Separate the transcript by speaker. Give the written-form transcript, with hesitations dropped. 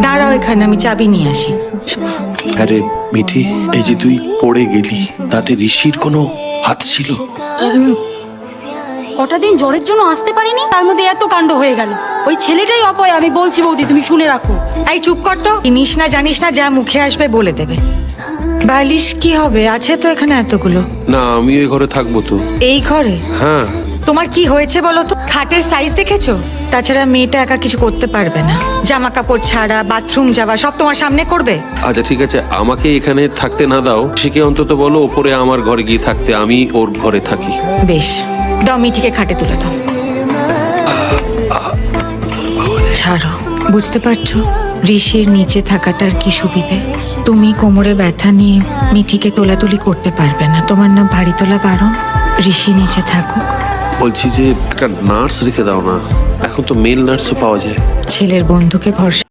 Speaker 1: দাঁড়াও এখানে, আমি চাবি নিয়ে আসি।
Speaker 2: আরে মিঠি, এই যে তুই পড়ে গেলি, তাতে ঋষির কোনো হাত ছিল?
Speaker 3: কটা দিন জ্বরের জন্য আসতে পারিনি, তার মধ্যে এত কাণ্ড হয়ে গেল। ওই ছেলেটাই অপয়, আমি বলছি বৌদি তুমি শুনে রাখো।
Speaker 1: এই চুপ কর তো, চিনিস না জানিস না, যা মুখে আসবে বলে দেবে। বালিশ কি হবে, আছে তো এখানে এতগুলো।
Speaker 2: না, আমি ওই ঘরে থাকবো তো।
Speaker 1: এই ঘরে?
Speaker 2: হ্যাঁ।
Speaker 1: তোমার কি হয়েছে বলো তো? খাটের সাইজ দেখেছো? তাছাড়া মেয়েটা একা কিছু করতে পারবে না, জামা কাপড় ছাড়া বাথরুম যাওয়া সব তোমার সামনে করবে।
Speaker 2: আচ্ছা ঠিক আছে, আমাকে এখানে থাকতে না দাও, শিখে অন্তত বলো ওপরে আমার ঘরে গিয়ে থাকতে, আমি ওর ঘরে থাকি।
Speaker 1: বেশ, দাও মিঠিকে খাটে তুলে দাও। ছাড়ো, বুঝতে পারছো ঋষির নিচে থাকাটার কি সুবিধে? তুমি কোমরে ব্যথা নিয়ে মিঠিকে তোলাতুলি করতে পারবে না, তোমার না ভারী তোলা বারণ। ঋষি নিচে থাকুক।
Speaker 2: বলছি যে একটা নার্স রেখে দাও না, এখন তো মেল নার্সও পাওয়া যায়।
Speaker 1: ছেলের বন্ধুকে ভরসা